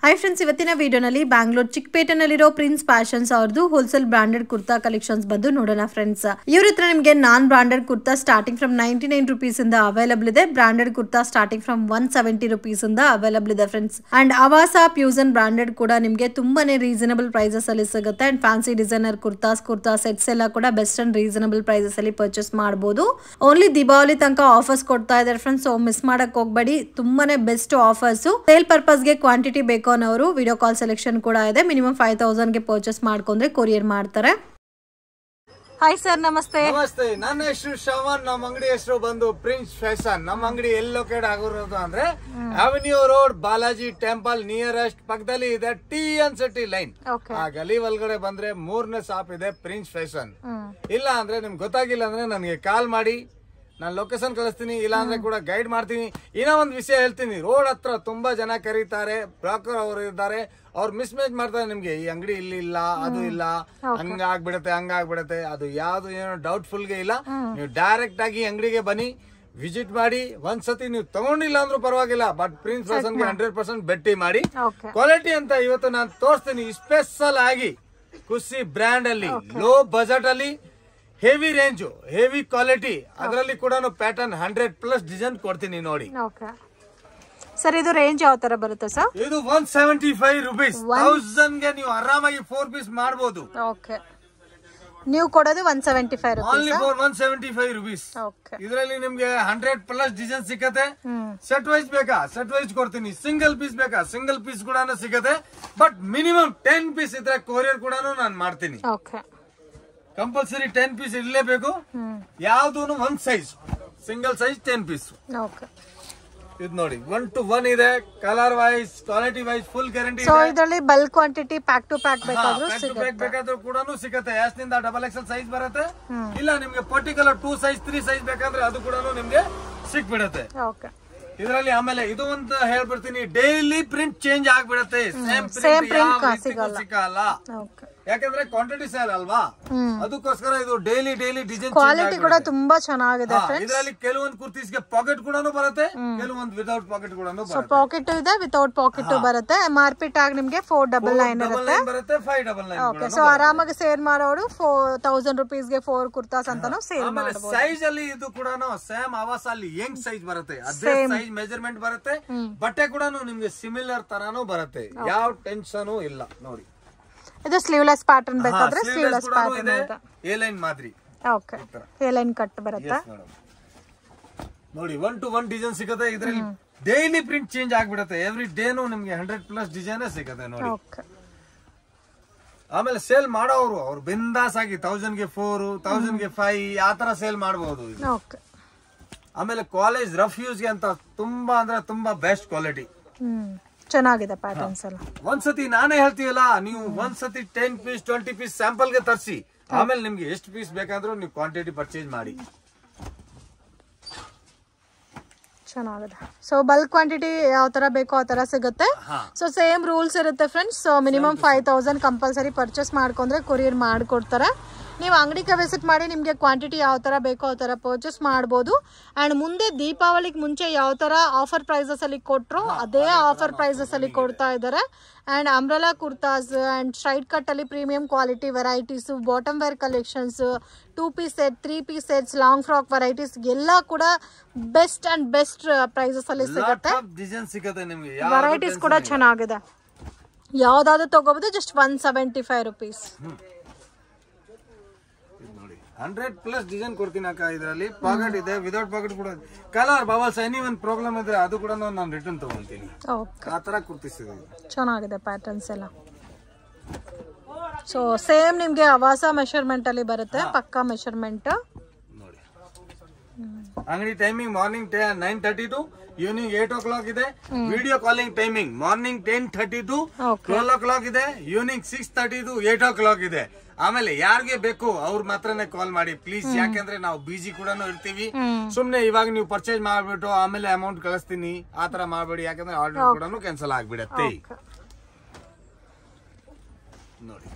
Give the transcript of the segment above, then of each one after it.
Hi friends, ಇವತ್ತಿನ ವಿಡಿಯೋನಲ್ಲಿ ಬ್ಯಾಂಗ್ಳೂರ್ ಚಿಕ್ಕಪೇಟೆನಲ್ಲಿರೋ ಪ್ರಿನ್ಸ್ ಫ್ಯಾಷನ್ಸ್ ಅವ್ರದ್ದು ಹೋಲ್ಸೇಲ್ ಬ್ರಾಂಡೆಡ್ ಕುರ್ತಾ ಕಲೆಕ್ಷನ್ಸ್ ಬಂದು ನೋಡೋಣ ಫ್ರೆಂಡ್ಸ್. ಇವ್ರ ಹತ್ರ ನಿಮಗೆ non branded kurta starting from 99 rupees ಇಂದ ಅವೈಲಬಲ್ ಇದೆ. Branded kurta starting from 170 rupees ಇಂದ ಅವೈಲಬಲ್ ಇದೆ friends. And Avaasa fusion branded ಕೂಡ ನಿಮಗೆ ತುಂಬಾನೇ ರೀಸನಬಲ್ ಪ್ರೈಸಸ್ ಅಲ್ಲಿ ಸಿಗುತ್ತೆ. And fancy designer kurta sets ಎಲ್ಲ ಕೂಡ ಬೆಸ್ಟ್ ಅಂಡ್ ರೀಸನಬಲ್ ಪ್ರೈಸಸ್ ಅಲ್ಲಿ ಪರ್ಚೇಸ್ ಮಾಡಬಹುದು. ಓನ್ಲಿ ದೀಪಾವಳಿ ತನಕ ಆಫರ್ಸ್ ಕೊಡ್ತಾ ಇದ್ದಾರೆ ಫ್ರೆಂಡ್ಸ್, ಸೊ ಮಿಸ್ ಮಾಡಕ್ ಹೋಗ್ಬೇಡಿ. ತುಂಬಾನೇ ಬೆಸ್ಟ್ ಆಫರ್ಸ್. ಸೇಲ್ ಪರ್ಪಸ್ ಗೆ ಕ್ವಾಂಟಿಟಿ ಬೇಕು ಅವರು ವಿಡಿಯೋ ಕಾಲ್ ಸೆಲೆಕ್ಷನ್ ಕೂಡ ಇದೆ. ಮಿನಿಮಮ್ 5000 ಗೆ ಪರ್ಚೇಸ್ ಮಾಡ್ಕೊಂಡ್ರೆ ಕೊರಿಯರ್ ಮಾಡ್ತಾರೆ. ಹಾಯ್ ಸರ್, ನಮಸ್ತೆ. ನಮಸ್ತೆ, ನನ್ನ ಹೆಸರು ಶ್ರವಣ್. ನಮ್ಮ ಅಂಗಡಿ ಹೆಸರು ಬಂದು ಪ್ರಿನ್ಸ್ ಫ್ಯಾಷನ್. ನಮ್ಮ ಅಂಗಡಿ ಎಲ್ಲಿ ಲೊಕೇಟ್ ಆಗಿರೋದು ಅಂದ್ರೆ avenue road, Balaji temple nearest ಪಕ್ಕದಲ್ಲಿ ಇದೆ TN City ಲೈನ್. ಆ ಗಲಿ ಒಳಗಡೆ ಬಂದ್ರೆ 3ನೇ ಶಾಪ್ ಇದೆ ಪ್ರಿನ್ಸ್ ಫ್ಯಾಷನ್. ಇಲ್ಲ ಅಂದ್ರೆ ನಿಮ್ಗೆ ಗೊತ್ತಾಗಿಲ್ಲ ಅಂದ್ರೆ ನನಗೆ ಕಾಲ್ ಮಾಡಿ, ನಾನು ಲೊಕೇಶನ್ ಕಳಿಸ್ತೀನಿ. ಇಲ್ಲ ಅಂದ್ರೆ ಕೂಡ ಗೈಡ್ ಮಾಡ್ತೀನಿ. ಇನ್ನೂ ಒಂದು ವಿಷಯ ಹೇಳ್ತೀನಿ, ರೋಡ್ ಹತ್ರ ತುಂಬಾ ಜನ ಕರೀತಾರೆ, ಬ್ರೋಕರ್ ಅವರು ಇದ್ದಾರೆ, ಅವ್ರು ಮಿಸ್ಮೇಜ್ ಮಾಡ್ತಾರೆ. ನಿಮ್ಗೆ ಈ ಅಂಗಡಿ ಇಲ್ಲಿ ಇಲ್ಲ, ಅದು ಇಲ್ಲ, ಹಂಗಾಗ್ಬಿಡತ್ತೆ. ಅದು ಯಾವ್ದು ಏನೋ ಡೌಟ್ಫುಲ್ ಗೆ ಇಲ್ಲ. ನೀವು ಡೈರೆಕ್ಟ್ ಆಗಿ ಅಂಗಡಿಗೆ ಬನ್ನಿ, ವಿಸಿಟ್ ಮಾಡಿ. ಒಂದ್ಸತಿ ನೀವು ತಗೊಂಡಿಲ್ಲ ಅಂದ್ರೂ ಪರವಾಗಿಲ್ಲ, ಬಟ್ ಪ್ರಿನ್ಸ್ ಫ್ಯಾಷನ್ ಗೆ 100% ಬೆಟ್ಟಿ ಮಾಡಿ. ಕ್ವಾಲಿಟಿ ಅಂತ ಇವತ್ತು ನಾನು ತೋರಿಸ್ತೀನಿ. ಸ್ಪೆಷಲ್ ಆಗಿ ಖುಷಿ ಬ್ರ್ಯಾಂಡ್ ಅಲ್ಲಿ, ಲೋ ಬಜೆಟ್ ಅಲ್ಲಿ, ಹೆವಿ ರೇಂಜ್, ಹೆವಿ ಕ್ವಾಲಿಟಿ, ಅದರಲ್ಲಿ ಕೂಡ ಪ್ಯಾಟರ್ನ್ 100+ ಡಿಸೈನ್ ಕೊಡ್ತೀನಿ ನೋಡಿ. ಸರ್, ಇದು ರೇಂಜ್ ಯಾವ ತರ ಬರುತ್ತೆ ಸರ್? ಇದು 175 rupees. 1000 ಗೆ ನೀವು ಆರಾಮಾಗಿ 4 ಪೀಸ್ ಮಾಡಬಹುದು. ಓಕೆ, ನೀವು ಕೊಡೋದು 175 rupees. Only for 175 rupees. ಇದರಲ್ಲಿ ನಿಮ್ಗೆ 100+ ಡಿಸೈನ್ ಸಿಕ್ಕತ್ತೆ. ಸೆಟ್ ವೈಸ್ ಬೇಕಾ, ಸೆಟ್ ವೈಸ್ ಕೊಡ್ತೀನಿ. ಸಿಂಗಲ್ ಪೀಸ್ ಬೇಕಾ, ಸಿಂಗಲ್ ಪೀಸ್ ಕೂಡ ಸಿಕ್ಕತ್ತೆ. ಬಟ್ ಮಿನಿಮಮ್ 10 ಪೀಸ್ ಇದ್ರೆ ಕೊರಿಯರ್ ಕೂಡ ನಾನು ಮಾಡ್ತೀನಿ. ಕಂಪಲ್ಸರಿ 10 ಪೀಸ್ ಇರಲೇಬೇಕು. ಯಾವ್ದು ಒಂದ್ ಸೈಜ್, ಸಿಂಗಲ್ ಸೈಜ್ 10 ಪೀಸ್. ಇದು ನೋಡಿ, 1 to 1 ಇದೆ. Colour wise, quality wise full guarantee ಇದೆ. ಇದರಲ್ಲಿ bulk quantity, pack to pack ಬೇಕಾದ್ರೂ ಕೂಡ ಸಿಗುತ್ತೆ. S ನಿಂದ XXL ಸೈಜ್ ಬರುತ್ತೆ. ಇಲ್ಲ ನಿಮ್ಗೆ ಪರ್ಟಿಕ್ಯುಲರ್ 2 ಸೈಜ್ 3 ಸೈಜ್ ಬೇಕಂದ್ರೆ ಅದು ಕೂಡ ನಿಮ್ಗೆ ಸಿಕ್ಬಿಡತ್ತೆ. ಇದರಲ್ಲಿ ಆಮೇಲೆ ಇದು ಅಂತ ಹೇಳ್ಬಿಡ್ತೀನಿ, ಡೈಲಿ ಪ್ರಿಂಟ್ ಚೇಂಜ್ ಆಗ್ಬಿಡತ್ತೆ. ಸೇಮ್ ಪ್ರಿಂಟ್ ಸಿಗಲ್ಲ. ಯಾಕಂದ್ರೆ ಕ್ವಾಂಟಿಟಿ ಸೇಲ್ ಅಲ್ವಾ, ಅದಕ್ಕೋಸ್ಕರ ಇದು ಡೈಲಿ ಡಿಸೈನ್ ಕ್ವಾಲಿಟಿ ಕೂಡ ತುಂಬಾ ಚೆನ್ನಾಗಿದೆ. ಇದರಲ್ಲಿ ಕೆಲವೊಂದು ಕುರ್ತೀಸ್ಗೆ ಪಾಕೆಟ್ ಕೂಡ ಬರುತ್ತೆ, ಕೆಲವೊಂದು ವಿತೌಟ್ ಪಾಕೆಟ್ ಕೂಡ ಬರುತ್ತೆ. ಪಾಕೆಟ್ ಇದೆ, ವಿತೌಟ್ ಪಾಕೆಟ್ ಬರುತ್ತೆ. MRP ಟ್ಯಾಗ್ ನಿಮ್ಗೆ 499 ಬರುತ್ತೆ, 599. ಸೊ ಆರಾಮಾಗಿ ಸೇಲ್ ಮಾಡೋರು 1000 rupees ಗೆ 4 ಕುರ್ತಾಸ್ ಅಂತಾನು ಸೇಲ್ ಮಾಡಬಹುದು. ಸೈಜ್ ಅಲ್ಲಿ ಇದು ಕೂಡ ಸೇಮ್ ಅವಾಸ ಅಲ್ಲಿ ಯಂಗ್ ಸೈಜ್ ಬರುತ್ತೆ, ಅದೇ ಸೈಜ್ ಮೆಜರ್ಮೆಂಟ್ ಬರುತ್ತೆ. ಬಟ್ಟೆ ಕೂಡ ನಿಮ್ಗೆ ಸಿಮಿಲರ್ ತರಾನು ಬರುತ್ತೆ, ಯಾವ ಟೆನ್ಷನ್ ಇಲ್ಲ. ನೋಡಿ, ಇದು ಸ್ಲೀವ್ಲೆಸ್ ಪ್ಯಾಟರ್ನ್ ಬೇಕಾದ್ರೆ ಸ್ಲೀವ್ಲೆಸ್ ಪ್ಯಾಟರ್ನ್ ಇದೆ. ಎ ಲೈನ್ ಮಾದರಿ. ಓಕೆ, ಎ ಲೈನ್ ಕಟ್ ಬರುತ್ತೆ ನೋಡಿ. 1 to 1 ಡಿಸೈನ್ ಸಿಗುತ್ತೆ. ಇದರಲ್ಲಿ ಡೈಲಿ ಪ್ರಿಂಟ್ ಚೇಂಜ್ ಆಗ್ಬಿಡುತ್ತೆ. ಎವ್ರಿ ಡೇನು ನಿಮ್ಗೆ 100+ ಡಿಸೈನ್ ಸಿಗುತ್ತೆ ನೋಡಿ. ಆಮೇಲೆ ಸೇಲ್ ಮಾಡೋರು ಅವ್ರು ಬಿಂದಾಸ್ ಆಗಿ 1000 ಗೆ 4, 1000 ಗೆ 5 ಆತರ ಸೇಲ್ ಮಾಡಬಹುದು. ಆಮೇಲೆ ಕಾಲೇಜ್ ರಫ್ ಯೂಸ್ ಗೆ ಅಂತ ತುಂಬಾ ಅಂದ್ರೆ ತುಂಬಾ ಬೆಸ್ಟ್ ಕ್ವಾಲಿಟಿ, ಚೆನ್ನಾಗಿದೆ ಪ್ಯಾಟರ್ನ್ಸ್ ಎಲ್ಲ. ಒಂದ್ಸತಿ ನಾನೇ ಹೇಳ್ತೀವಲ್ಲ, ನೀವು ಒಂದ್ಸತಿ 10 ಪೀಸ್ 20 ಪೀಸ್ ಸ್ಯಾಂಪಲ್ ಗೆ ತರಿಸಿ, ಆಮೇಲೆ ನಿಮ್ಗೆ ಎಷ್ಟು ಪೀಸ್ ಬೇಕಾದ್ರೂ ನೀವು ಕ್ವಾಂಟಿಟಿ ಪರ್ಚೇಸ್ ಮಾಡಿ. ಚೆನ್ನಾಗಿದೆ. ಸೊ ಬಲ್ಕ್ ಕ್ವಾಂಟಿಟಿ ಯಾವ ತರ ಬೇಕೋ ಆ ತರ ಸಿಗುತ್ತೆ. ಸೊ ಸೇಮ್ ರೂಲ್ಸ್ ಇರುತ್ತೆ friends. So minimum 5000 compulsory purchase ಮಾಡ್ಕೊಂಡ್ರೆ ಕೊರಿಯರ್ ಮಾಡ್ಕೊಡ್ತಾರೆ. ನೀವು ಅಂಗಡಿಗೆ ವಿಸಿಟ್ ಮಾಡಿ ನಿಮಗೆ ಕ್ವಾಂಟಿಟಿ ಯಾವ ಥರ ಬೇಕೋ ಆ ಥರ ಪರ್ಚೇಸ್ ಮಾಡ್ಬೋದು. ಆ್ಯಂಡ್ ಮುಂದೆ ದೀಪಾವಳಿಗೆ ಮುಂಚೆ ಯಾವ ಥರ ಆಫರ್ ಪ್ರೈಸಸಲ್ಲಿ ಕೊಟ್ಟರು ಅದೇ ಆಫರ್ ಪ್ರೈಸಸಲ್ಲಿ ಕೊಡ್ತಾ ಇದ್ದಾರೆ. And umbrella kurtas and straight ಕಟ್ಟಲ್ಲಿ premium quality varieties, bottom wear collections, 2 piece set, 3 piece sets, long frock varieties ಎಲ್ಲ ಕೂಡ ಬೆಸ್ಟ್ ಆ್ಯಂಡ್ ಬೆಸ್ಟ್ ಪ್ರೈಸಸಲ್ಲಿ ಸಿಗುತ್ತೆ. ವೆರೈಟೀಸ್ ಕೂಡ ಚೆನ್ನಾಗಿದೆ. ಯಾವುದಾದ್ರು ತಗೋಬೋದು, ಜಸ್ಟ್ 175 rupees. 100+ ಡಿಸೈನ್ ಕೊಡ್ತೀನಿ ಅಕ್ಕ. ಇದರಲ್ಲಿ ಪಾಕೆಟ್ ಇದೆ, ವಿದೌಟ್ ಪಾಕೆಟ್ ಕೂಡ. ಕಲರ್ ಬಬಲ್ಸ್ ಎನಿ ಒಂದು ಪ್ರಾಬ್ಲಮ್ ಇದ್ರೆ ಅದು ಕೂಡ ನಾನು ರಿಟರ್ನ್ ತಗೊಂತೀನಿ. ಆ ತರ ಕುರ್ತಿಸಿದೆ. ಚೆನ್ನಾಗಿದೆ ಪ್ಯಾಟರ್ನ್ಸ್ ಎಲ್ಲ. ಸೊ ಸೇಮ್ ನಿಮ್ಗೆ ಅವಾಸ ಮೆಷರ್ಮೆಂಟ್ ಅಲ್ಲಿ ಬರುತ್ತೆ, ಪಕ್ಕಾ ಮೆಷರ್ಮೆಂಟ್ ನೋಡಿ. ಅಂಗಡಿ timing morning 9:30 to evening 8 o'clock ಇದೆ. Video calling timing morning 10:30 to 12 o'clock ಇದೆ. ಈವ್ನಿಂಗ್ 6:30 to 8 o'clock ಇದೆ. ಆಮೇಲೆ ಯಾರಿಗೆ ಬೇಕು ಅವ್ರ ಮಾತ್ರನೇ ಕಾಲ್ ಮಾಡಿ ಪ್ಲೀಸ್, ಯಾಕೆಂದ್ರೆ ನಾವು ಬಿಜಿ ಕೂಡ ಇರ್ತೀವಿ. ಸುಮ್ನೆ ಇವಾಗ ನೀವು ಪರ್ಚೇಸ್ ಮಾಡ್ಬಿಟ್ಟು ಆಮೇಲೆ ಅಮೌಂಟ್ ಕಳಿಸ್ತೀನಿ ಆ ತರ ಮಾಡ್ಬೇಡಿ, ಯಾಕಂದ್ರೆ ಆರ್ಡರ್ ಕೂಡ ಕ್ಯಾನ್ಸಲ್ ಆಗ್ಬಿಡತ್ತೆ ನೋಡಿ.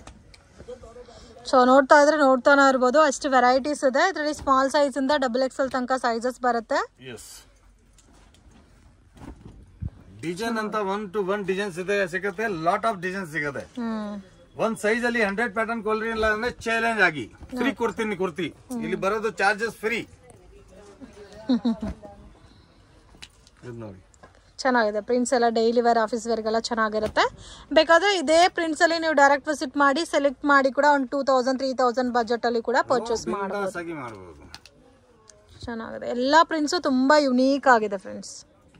ಸೊ ನೋಡ್ತಾನೆ ಇರ್ಬೋದು, ಅಷ್ಟು ವೆರೈಟೀಸ್ ಇದೆ. ಇದರಲ್ಲಿ ಸ್ಮಾಲ್ ಸೈಜ್ ಇಂದ XXL ತನಕ ಸೈಜಸ್ ಬರುತ್ತೆ. ಡಿಸೈನ್ ಅಂತ 1 to 1 ಡಿಸೈನ್ ಸಿಗುತ್ತೆ, ಲಾಟ್ ಆಫ್ ಡಿಸೈನ್ ಸಿಗುತ್ತೆ. ಒಂದ್ ಸೈಜ್ ಅಲ್ಲಿ 100 ಪ್ಯಾಟರ್ನ್ ಕೊಲ್ರಿ ಇಲ್ಲ ಅಂದ್ರೆ ಚಾಲೆಂಜ್ ಆಗಿ ಫ್ರೀ ಕೊಡ್ತೀನಿ ಕುರ್ತಿ. ಇಲ್ಲಿ ಬರೋದು ಚಾರ್ಜಸ್ ಫ್ರೀ. ನೋಡಿ ಚೆನ್ನಾಗಿದೆ ಪ್ರಿಂಟ್ಸ್ ಎಲ್ಲ ಡೈಲಿ ವೇರ್ ಆಫೀಸ್ ವೇರ್ಗೆಲ್ಲ ಚೆನ್ನಾಗಿರುತ್ತೆ. ಬೇಕಾದ್ರೆ ಇದೇ ಪ್ರಿಂಟ್ಸ್ ಅಲ್ಲಿ ನೀವು ಡೈರೆಕ್ಟ್ ವಿಸಿಟ್ ಮಾಡಿ ಸೆಲೆಕ್ಟ್ ಮಾಡಿ ಕೂಡ ಒಂದು 2000-3000 ಬಜೆಟ್ ಅಲ್ಲಿ ಕೂಡ ಪರ್ಚೇಸ್ ಮಾಡಬಹುದು. ಚೆನ್ನಾಗಿದೆ, ಎಲ್ಲಾ ಪ್ರಿಂಟ್ಸ್ ತುಂಬಾ ಯುನೀಕ್ ಆಗಿದೆ ಫ್ರೆಂಡ್ಸ್.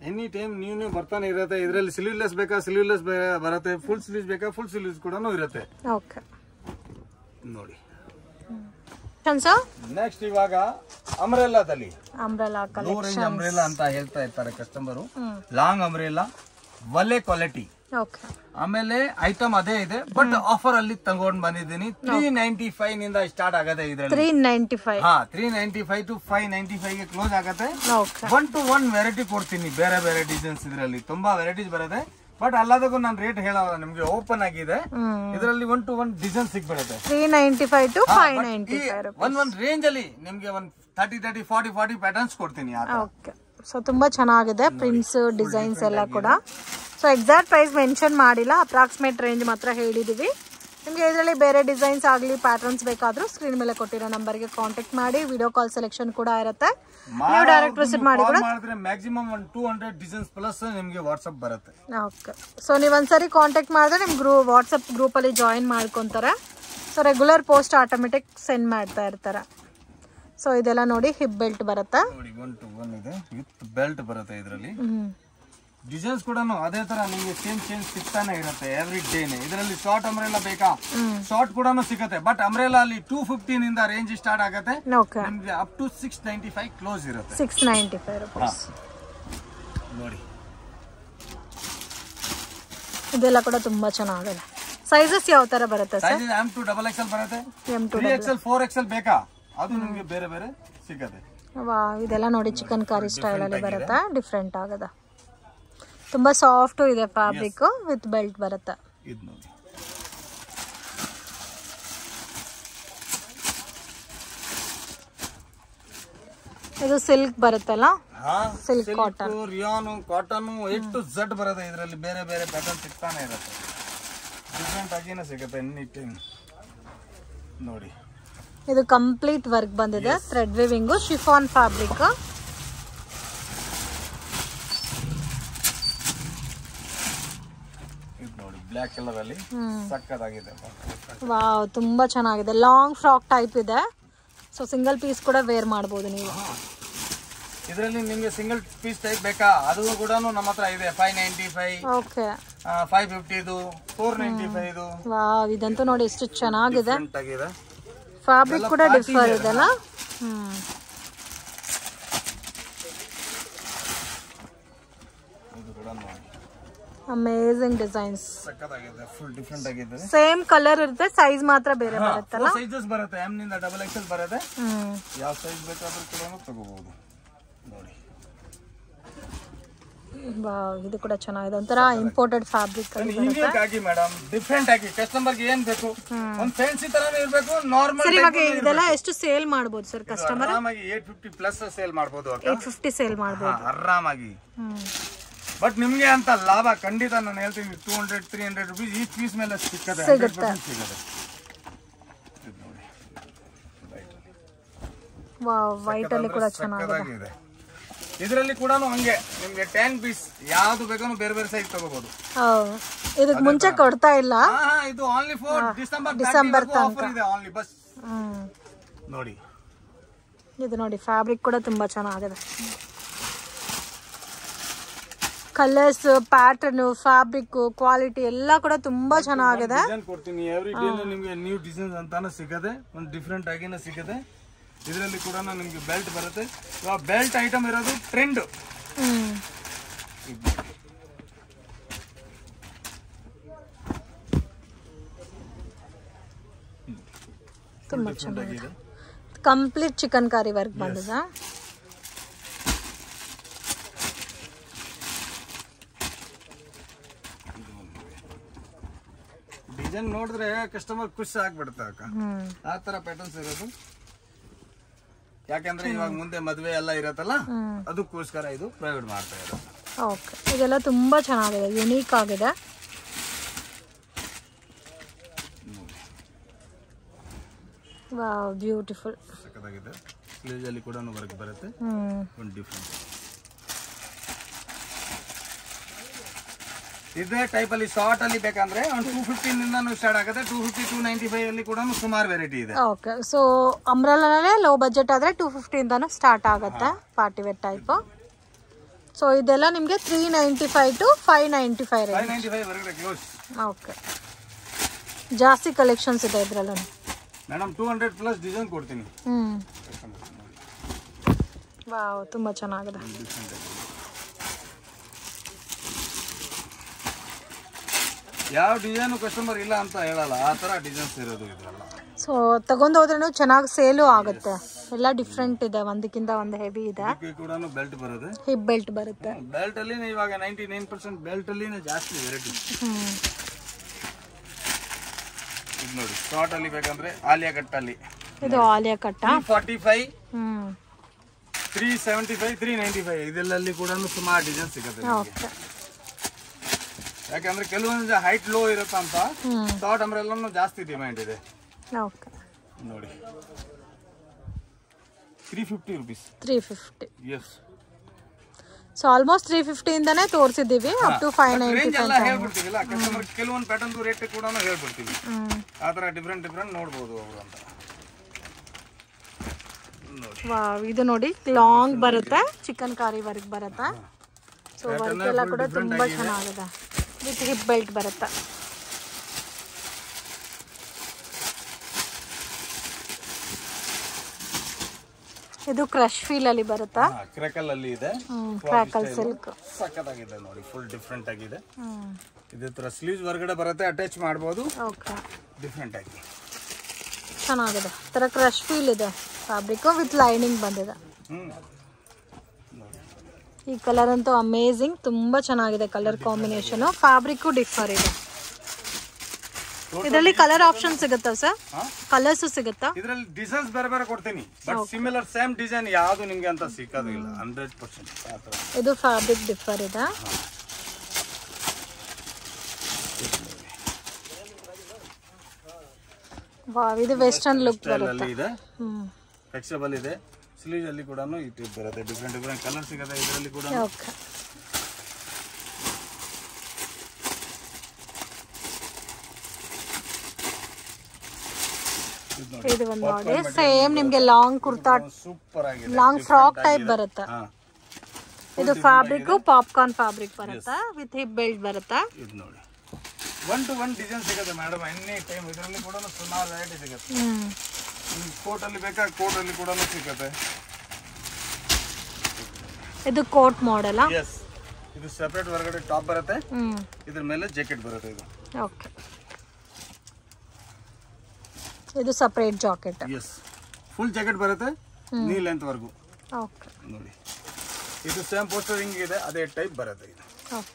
ಎನಿ ಟೈಮ್ ನೀವು ಬರ್ತಾನೆ ಇರುತ್ತೆ. ಇದರಲ್ಲಿ ಸ್ಲೀವ್ಲೆಸ್ ಬೇಕಾ ಸ್ಲೀವ್ಲೆಸ್ ಬರುತ್ತೆ, ಫುಲ್ ಸ್ಲೀವ್ಸ್ ಬೇಕಾ ಫುಲ್ ಸ್ಲೀವ್ಸ್ ಕೂಡ ಇರುತ್ತೆ. ಓಕೆ ನೋಡಿ ಸರ್ ನೆಕ್ಸ್ಟ್ ಇವಾಗ ಅಂಬ್ರೆಲಾದಲ್ಲಿ ಅಂಬ್ರೆಲಾ ಕಲೆಕ್ಷನ್. ಅಂಬ್ರೆಲಾ ಅಂತ ಹೇಳ್ತಾ ಇರ್ತಾರೆ ಕಸ್ಟಮರ್. ಲಾಂಗ್ ಅಂಬ್ರೆಲಾ ಒಳ್ಳೆ ಕ್ವಾಲಿಟಿ. ಓಕೆ ಆಮೇಲೆ ಐಟಮ್ ಅದೇ ಇದೆ, ಬಟ್ ಆಫರ್ ಅಲ್ಲಿ ತಗೊಂಡ್ ಬಂದಿದ್ದೀನಿ. 395 ನಿಂದ ಸ್ಟಾರ್ಟ್ ಆಗತ್ತೆ ಇದರಲ್ಲಿ. 395 395 to 595 ಗೆ ಕ್ಲೋಸ್ ಆಗತ್ತೆ. ಓಕೆ 1 to 1 ವೆರೈಟಿ ಕೊಡ್ತೀನಿ, ಬೇರೆ ಬೇರೆ ಡಿಸೈನ್ಸ್. ಇದರಲ್ಲಿ ತುಂಬಾ ವೆರೈಟೀಸ್ ಬರುತ್ತೆ, ಬಟ್ ಅಲ್ಲದಕ್ಕೂ ನಾನು ರೇಟ್ ಹೇಳೋಲ್ಲ ನಿಮ್ಗೆ, ಓಪನ್ ಆಗಿದೆ. ಇದರಲ್ಲಿ 1 to 1 ಡಿಸೈನ್ ಸಿಕ್ಬಿಡುತ್ತೆ. 395 to 595 ಒಂದ್ ರೇಂಜ್ ಅಲ್ಲಿ ನಿಮ್ಗೆ 30 40 ಪ್ಯಾಟರ್ನ್ಸ್ ಕೊಡ್ತೀನಿ. ಓಕೆ ಸೊ ತುಂಬಾ ಚೆನ್ನಾಗಿದೆ ಪ್ರಿಂಟ್ಸ್ ಡಿಸೈನ್ಸ್ ಎಲ್ಲ ಕೂಡ. ಸೊ ಎಕ್ಸಾಕ್ಟ್ ಪ್ರೈಸ್ ಮೆನ್ಷನ್ ಮಾಡಿಲ್ಲ, ಅಪ್ರಾಕ್ಸಿಮೇಟ್ ರೇಂಜ್ ಮಾತ್ರ ಹೇಳಿದೀವಿ. ನಿಮ್ಗೆ ಇದರಲ್ಲಿ ಬೇರೆ ಡಿಸೈನ್ಸ್ ಆಗಲಿ ಪ್ಯಾಟರ್ನ್ಸ್ ಬೇಕಾದ್ರೂ ಸ್ಕ್ರೀನ್ ಮೇಲೆ ಕೊಟ್ಟಿರೋ ನಂಬರ್ಗೆ ಕಾಂಟ್ಯಾಕ್ಟ್ ಮಾಡಿ. ವಿಡಿಯೋ ಕಾಲ್ ಸೆಲೆಕ್ಷನ್ ಕೂಡ ಇರುತ್ತೆ, ನೀವು ಡೈರೆಕ್ಟ್ ವಿಸಿಟ್ ಮಾಡಿ ಕೂಡ ಮ್ಯಾಕ್ಸಿಮಮ್ 200 ಡಿಸೈನ್ಸ್ ಪ್ಲಸ್ ನಿಮ್ಗೆ ವಾಟ್ಸ್ಆಪ್ ಬರುತ್ತೆ. ಓಕೆ ಸೊ ನೀವು ಒಂದ್ಸರಿ ಕಾಂಟ್ಯಾಕ್ಟ್ ಮಾಡಿದ್ರೆ ನಿಮ್ ವಾಟ್ಸ್ಆಪ್ ಗ್ರೂಪ್ ಅಲ್ಲಿ ಜಾಯಿನ್ ಮಾಡ್ಕೊಂತಾರೆ. So regular post automatic send ಮಾಡ್ತಾ ಇರ್ತಾರೆ. ಸೊ ಇದೆಲ್ಲ ನೋಡಿ ಹಿಪ್ ಬೆಲ್ಟ್ ಬರುತ್ತೆ, ನೋಡಿ 1 to 1 ಇದೆ ವಿತ್ ಬೆಲ್ಟ್ ಬರುತ್ತೆ. ಇದರಲ್ಲಿ ಡಿಸೈನ್ಸ್ ಕೂಡ ಅದೇ ತರ ನಿಮ್ಗೆ ಚೇಂಜ್ ಸಿಗ್ತಾನೆ ಇರುತ್ತೆ ಎವ್ರಿ ಡೇನೆ. ಇದರಲ್ಲಿ ಶಾರ್ಟ್ ಅಂಬ್ರೆಲಾ ಬೇಕಾ ಶಾರ್ಟ್ ಕೂಡ ಸಿಗುತ್ತೆ, ಬಟ್ ಅಂಬ್ರೆಲಾ ಅಲ್ಲಿ 250 ನಿಂದ ರೇಂಜ್ ಸ್ಟಾರ್ಟ್ ಆಗುತ್ತೆ. ನಿಮ್ಗೆ ಅಪ್ ಟು 695 ಕ್ಲೋಸ್ ಇರುತ್ತೆ. 695 ರೂಪೀಸ್. ನೋಡಿ ಇದೆಲ್ಲ ಕೂಡ ತುಂಬಾ ಚೆನ್ನಾಗಿದೆ. ಸೈಜಸ್ ಯಾವ ತರ ಬರುತ್ತೆ ಸರ್? ಸೈಜ್ M2 XXL ಬರುತ್ತೆ, M2 4XL ಬೇಕಾ ಅದು ನಿಮ್ಗೆ ಬೇರೆ ಬೇರೆ ಸಿಗುತ್ತೆ. ವಾ ಇದೆಲ್ಲ ನೋಡಿ ಚಿಕನ್ ಕರಿ ಸ್ಟೈಲ್ ಅಲ್ಲಿ ಬರುತ್ತೆ, ಡಿಫ್ರೆಂಟ್ ಆಗದ. ತುಂಬಾ ಸಾಫ್ಟ್ ಇದೆ ಫ್ಯಾಬ್ರಿಕ್, ವಿತ್ ಬೆಲ್ಟ್ ಬರುತ್ತೆ. ಇದು ನೋಡಿ ಇದು ಸಿಲ್ಕ್ ಬರುತ್ತಲ್ಲ, silk cotton rayon cotton A to Z ಬರುತ್ತೆ. ಇದರಲ್ಲಿ ಬೇರೆ ಬೇರೆ ಪ್ಯಾಟರ್ನ್ ಸಿಗ್ತಾನೆ ಇರುತ್ತೆ, ಡಿಫ್ರೆಂಟ್ ಆಗಿನೇ ಸಿಗುತ್ತೆ ಎನಿ ಟೈಮ್. ನೋಡಿ ಇದು ಕಂಪ್ಲೀಟ್ ವರ್ಕ್ ಬಂದಿದೆ, ಥ್ರೆಡ್ ವಿವಿಂಗ್, ಶಿಫಾನ್ ಫ್ಯಾಬ್ರಿಕ್. ಇದು ನೋಡಿ ಬ್ಲಾಕ್ ಕಲರ್ ಅಲ್ಲಿ ಸಕ್ಕತ್ತಾಗಿದೆ. ವಾವ್ ತುಂಬಾ ಚೆನ್ನಾಗಿದೆ, ಲಾಂಗ್ ಫ್ರಾಕ್ ಟೈಪ್ ಇದೆ. ಸೊ ಸಿಂಗಲ್ ಪೀಸ್ ಕೂಡ ವೇರ್ ಮಾಡಬಹುದು ನೀವು. ಇದರಲ್ಲಿ ನಿಮ್ಗೆ ಸಿಂಗಲ್ ಪೀಸ್ ಟೈಪ್ ಬೇಕಾ ಅದು ಕೂಡ ನಮ್ಮ ಹತ್ರ ಇದೆ. 595 ಓಕೆ 550 ಇದು 495 ಇದು. ವಾವ್ ಇದಂತೂ ನೋಡಿ ಎಷ್ಟು ಚೆನ್ನಾಗಿದೆ, ಆಗಿದೆ. ಫ್ಯಾಬ್ರಿಕ್ ಕೂಡ ಡಿಫರ್ ಇದೆಲ್ಲ. ಅಮೇಜಿಂಗ್ ಡಿಸೈನ್ಸ್, ಸಕ್ಕತ್ತಾಗಿದೆ, ಫುಲ್ ಡಿಫರೆಂಟ್ ಆಗಿದೆ. ಸೇಮ್ ಕಲರ್ ಇರುತ್ತೆ, ಸೈಜ್ ಮಾತ್ರ ಬೇರೆ ಬರುತ್ತಲ್ಲ. ಸೈಜಸ್ ಬರುತ್ತೆ, M ನಿಂದ XXL ಬರುತ್ತೆ. ಯಾವ ಸೈಜ್ ಬೇಕಾದ್ರೂ ಕೂಡ ತಗೋಬಹುದು. ನೋಡಿ ವಾವ್ ಇದು ಕೂಡ ಚೆನ್ನಾಗಿದೆ, ಒಂಥರ ಇಂಪೋರ್ಟೆಡ್ ಫ್ಯಾಬ್ರಿಕ್ ಅಲ್ಲಿ ಯೂನಿಕ್ ಆಗಿ ಮೇಡಮ್, ಡಿಫರೆಂಟ್ ಆಗಿ ಕಸ್ಟಮರ್ ಗೆ ಏನ್ ಬೇಕು ಒಂದು ಫ್ಯಾನ್ಸಿ ತರಾನೇ ಇರಬೇಕು, ನಾರ್ಮಲ್. ಸರ್ ಇವಾಗ ಇದೆಲ್ಲ ಎಷ್ಟು ಸೇಲ್ ಮಾಡಬಹುದು ಸರ್ ಕಸ್ಟಮರ್? ಆರಾಮಾಗಿ 850 ಪ್ಲಸ್ ಸೇಲ್ ಮಾಡಬಹುದು. 850 ಸೇಲ್ ಮಾಡಬಹುದು ಆರಾಮಾಗಿ. ಬಟ್ ನಿಮ್ಗೆ ಅಂತ ಲಾಭ ಖಂಡಿತ ನಾನು ಹೇಳ್ತೀನಿ. 200-300 ರೂಪೀಸ್ ಈಚ್ ಪೀಸ್ ಮೇಲೆ ಸಿಗುತ್ತೆ, 100% ಸಿಗುತ್ತೆ. ವಾವ್ ವೈಟ್ ಅಲ್ಲಿ ಕೂಡ ಚೆನ್ನಾಗಿದೆ. ಇದರಲ್ಲಿ ಕೂಡ ಹಂಗೆ ನಿಮ್ಗೆ 10 ಪೀಸ್ ಯಾವ್ದು ಬೇಕಾದ್ರೂ ಬೇರೆ ಬೇರೆ ಸೈಜ್ ತಗೋಬಹುದು. ಇದಕ್ಕೆ ಮುಂಚೆ ಕೊಡ್ತಾ ಇಲ್ಲ, ಇದು ಓನ್ಲಿ ಫಾರ್ ಡಿಸೆಂಬರ್ ಆಫರ್ ಇದೆ ಓನ್ಲಿ ಬಸ್. ನೋಡಿ ಇದು ನೋಡಿ ಫ್ಯಾಬ್ರಿಕ್ ಕೂಡ ತುಂಬಾ ಚೆನ್ನಾಗಿದೆ, ಕಲರ್ಸ್, ಪ್ಯಾಟರ್ನ್, ಫ್ಯಾಬ್ರಿಕ್ ಕ್ವಾಲಿಟಿ ಎಲ್ಲ ಕೂಡ ತುಂಬಾ ಚೆನ್ನಾಗಿದೆ. ಡಿಸೈನ್ ಕೊಡ್ತೀನಿ ಎವ್ರಿ ಡೇ ನಿಮಗೆ ನ್ಯೂ ಡಿಸೈನ್ಸ್ ಅಂತಾನೆ ಸಿಗುತ್ತೆ, ಒಂದು ಡಿಫರೆಂಟ್ ಆಗಿನೇ ಸಿಗುತ್ತೆ. ಇದರಲ್ಲಿ ಕೂಡ ನಿಮ್ಗೆ ಬೆಲ್ಟ್ ಬರುತ್ತೆ. ಇವಾಗ ಬೆಲ್ಟ್ ಐಟಮ್ ಇರೋದು ಟ್ರೆಂಡ್. ತುಂಬಾ ಚೆನ್ನಾಗಿದೆ, ಕಂಪ್ಲೀಟ್ ಚಿಕನ್ ಕರಿ ವರ್ಕ್ ಬಂದಿದೆ. ಡಿಸೈನ್ ನೋಡಿದ್ರೆ ಕಸ್ಟಮರ್ ಖುಷಿ ಆಗ್ಬಿಡುತ್ತೆ ಅಕ್ಕ, ಆ ತರ ಪ್ಯಾಟರ್ನ್ಸ್ ಇರೋದು. ಯಾಕಂದ್ರೆ ಇವಾಗ ಮುಂದೆ ಮದ್ವೆ ಎಲ್ಲ ಇರತ್ತಲ್ಲ, ಅದಕ್ಕೋಸ್ಕರ ಇದು ಪ್ರೊವೈಡ್ ಮಾಡ್ತಾ ಇರೋದು. ಓಕೆ, ಇದೆಲ್ಲ ತುಂಬ ಚೆನ್ನಾಗಿದೆ, ಯುನೀಕ್ ಆಗಿದೆ. Wow, beautiful. ಸಕ್ಕತ್ತಾಗಿದೆ. ಸ್ಲೀವ್ಸ್ ಅಲ್ಲಿ ಕೂಡ ವರ್ಕ್ ಬರುತ್ತೆ. ಒಂದು ಡಿಫರೆಂಟ್ ಇದೇ ಟೈಪ್ ಅಲ್ಲಿ ಶಾರ್ಟ್ ಅಲ್ಲಿ ಬೇಕಂದ್ರೆ ಒಂದು 250 ನಿಂದ ಸ್ಟಾರ್ಟ್ ಆಗುತ್ತೆ. 250 295 ಅಲ್ಲಿ ಕೂಡ ಸುಮಾರು ವೆರೈಟಿ ಇದೆ. ಓಕೆ, ಸೊ ಅಂಬ್ರೆಲಾನೇ ಲೋ ಬಜೆಟ್ ಆದ್ರೆ 250 ಇಂದಾನು ಸ್ಟಾರ್ಟ್ ಆಗುತ್ತೆ ಪಾರ್ಟಿ ವೇರ್ ಟೈಪ್. ಸೊ ಇದೆಲ್ಲ ನಿಮಗೆ 395 to 595 ರೇಂಜ್. 595 ವರೆಗೆ ಕ್ಲೋಸ್. ಓಕೆ, ಜಾಸ್ತಿ ಕಲೆಕ್ಷನ್ಸ್ ಇದೆ ಇದರಲ್ಲಿ ಮೇಡಮ್. 200 ಪ್ಲಸ್ ಡಿಸೈನ್ ಕೊಡ್ತೀನಿ. ವಾವ್, ತುಂಬಾ ಚೆನ್ನಾಗಿದೆ. ಯಾವ ಡಿಸೈನ್ ಕಸ್ಟಮರ್ ಇಲ್ಲ ಅಂತ ಹೇಳಲ್ಲ, ಆ ತರ ಡಿಸೈನ್ಸ್ ಇರೋದು ಇದೆಲ್ಲ. ಸೊ ತಗೊಂಡ್ ಹೋದ್ರೂ ಚೆನ್ನಾಗಿ ಸೇಲು ಆಗುತ್ತೆ. ಎಲ್ಲ ಡಿಫ್ರೆಂಟ್ ಇದೆ, ಒಂದಕ್ಕಿಂತ ಒಂದು ಹೆವಿ ಇದೆ. ಕೂಡ ಬೆಲ್ಟ್ ಬರುತ್ತೆ, ಹಿಪ್ ಬೆಲ್ಟ್ ಬರುತ್ತೆ. ಬೆಲ್ಟ್ ಅಲ್ಲಿ ಇವಾಗ 99% ಬೆಲ್ಟ್ ಅಲ್ಲಿ ಜಾಸ್ತಿ ವೆರೈಟಿ. ಇದು ನೋಡಿ, ಶಾರ್ಟ್ ಅಲ್ಲಿ ಬೇಕಂದ್ರೆ ಆಲಿಯಾ ಕಟ್ ಅಲ್ಲಿ. ಇದು ಆಲಿಯಾ ಕಟ್ 345, 375, 395 ಇದೆಲ್ಲಲ್ಲಿ ಕೂಡ ಸುಮಾರು ಡಿಸೈನ್ ಸಿಗುತ್ತೆ. ಯಾಕಂದ್ರೆ ಕೆಲವೊಂದು ಹೈಟ್ ಲೋ ಇರುತ್ತೆ ಅಂತ ಶಾರ್ಟ್ ಅಂಬ್ರೆಲ್ಲಾ ಜಾಸ್ತಿ ಡಿಮ್ಯಾಂಡ್ ಇದೆ. ನೋಡಿ 350 rupees. 350. Yes. ಸೊ ಆಲ್ಮೋಸ್ಟ್ 350 ಇಂದಾನೆ ತೋರಿಸಿದೀವಿ, ಅಪ್ ಟು 595 ಹೇಳ್ಬಿಡ್ತೀವಿಲ್ಲ ಕಸ್ಟಮರ್. ಕೆಲವೊಂದು ಪ್ಯಾಟರ್ನ್ ರೇಟ್ ಕೂಡ ಹೇಳ್ಬಿಡ್ತೀವಿ, ಆ ತರ ಡಿಫ್ರೆಂಟ್ ನೋಡ್ಬೋದು ಅವರು ಅಂತ. ವಾವ್, ಇದು ನೋಡಿ ಲಾಂಗ್ ಬರುತ್ತೆ, ಚಿಕನ್ ಕಾರಿ ವರ್ಕ್ ಬರುತ್ತೆ. ಸೊ ವರ್ಕ್ ಎಲ್ಲ ಕೂಡ ತುಂಬಾ ಚೆನ್ನಾಗಿದೆ. ವಿತ್ ಹಿಪ್ ಬೆಲ್ಟ್ ಬರುತ್ತೆ. ಇದು ಕ್ರಶ್ ಫೀಲ್ ಅಲ್ಲಿ ಬರುತ್ತಾ? ಕ್ರ್ಯಾಕಲ್ ಅಲ್ಲಿ ಇದೆ, ಕ್ರ್ಯಾಕಲ್ ಸಿಲ್ಕ್. ಸಕ್ಕತ್ತಾಗಿದೆ ನೋಡಿ, ಫುಲ್ ಡಿಫರೆಂಟ್ ಆಗಿದೆ. ಇದೇ ತರ ಸ್ಲೀವ್ಸ್ ಹೊರಗಡೆ ಬರುತ್ತೆ, ಅಟ್ಯಾಚ್ ಮಾಡಬಹುದು. ಓಕೆ, ಡಿಫರೆಂಟ್ ಆಗಿ ಚೆನ್ನಾಗಿದೆ. ತರ ಕ್ರಶ್ ಫೀಲ್ ಇದೆ, ಫ್ಯಾಬ್ರಿಕ್ ವಿತ್ ಲೈನಿಂಗ್ ಬಂದಿದೆ. ಈ ಕಲರ್ ಅಂತೂ ಅಮೇಜಿಂಗ್, ತುಂಬಾ ಚೆನ್ನಾಗಿದೆ ಕಲರ್ ಕಾಂಬಿನೇಷನ್. ಫ್ಯಾಬ್ರಿಕ್ ಡಿಫರ್ ಇದೆ. ಇದರಲ್ಲಿ ಕಲರ್ ಆಪ್ಷನ್ ಸಿಗುತ್ತಾ ಸರ್? ಕಲರ್ಸ್ ಸಿಗುತ್ತಾ? ಇದರಲ್ಲಿ ಡಿಸೈನ್ಸ್ ಬೇರೆ ಬೇರೆ ಕೊಡ್ತೀನಿ, ಬಟ್ ಸಿಮಿಲರ್ ಸೇಮ್ ಡಿಸೈನ್ ಯಾವುದು ನಿಮಗೆ ಅಂತ ಸಿಗೋದಿಲ್ಲ 100%. ಇದು ಫ್ಯಾಬ್ರಿಕ್ ಡಿಫರ್ ಇದೆ. ವಾವ್, ಇದು ವೆಸ್ಟರ್ನ್ ಲುಕ್ ಬರುತ್ತೆ. ಫ್ಲೆಕ್ಸಿಬಲ್ ಇದೆ. ಸ್ಲೀವ್ ಅಲ್ಲಿ ಕೂಡ ಇದು ಬರುತ್ತೆ, ಡಿಫರೆಂಟ್ ಕಲರ್ ಸಿಗುತ್ತೆ ಇದರಲ್ಲಿ ಕೂಡ. ಓಕೆ, ಇದು ಒಂದು ನೋಡಿ, ಸೇಮ್ ನಿಮ್ಗೆ ಲಾಂಗ್ ಕುರ್ತಾ, ಸೂಪರ್ ಆಗಿದೆ, ಲಾಂಗ್ ಫ್ರಾಕ್ ಟೈಪ್ ಬರುತ್ತೆ. ಇದು ಫ್ಯಾಬ್ರಿಕ್ ಪಾಪ್ಕಾರ್ನ್ ಫ್ಯಾಬ್ರಿಕ್ ಬರುತ್ತೆ, ವಿತ್ ಹಿಪ್ ಬೆಲ್ಟ್ ಬರುತ್ತೆ. ಇದು ನೋಡಿ 1 to 1 ಡಿಸೈನ್ ಸಿಗುತ್ತೆ ಮೇಡಮ್, ಎನಿ ಟೈಮ್. ಇದರಲ್ಲಿ ಕೂಡ ಸುಮಾರು ವೆರೈಟಿ ಸಿಗುತ್ತೆ. ಕೋಟ್ ಅಲ್ಲಿ ಬೇಕಾ, ಕೋಟ್ ಅಲ್ಲಿ ಕೂಡ ಸಿಗುತ್ತೆ. ಇದು ಕೋಟ್ ಮಾಡೆಲ್. ಎಸ್, ಇದು ಸೆಪರೇಟ್ ಹೊರಗಡೆ ಟಾಪ್ ಬರುತ್ತೆ, ಇದ್ರ ಮೇಲೆ ಜಾಕೆಟ್ ಬರುತ್ತೆ. ಇದು ಓಕೆ, ಇದು separate jacket. Yes, full jacket ಬರುತ್ತೆ, ನೀ ಲೆಂತ್ ವರ್ಗು. ಓಕೆ, ನೋಡಿ ಇದು ಸೇಮ್ ಪೋಸ್ಟರಿಂಗ್ ಇದೆ, ಅದೇ ಟೈಪ್ ಬರುತ್ತೆ ಇದು. ಓಕೆ,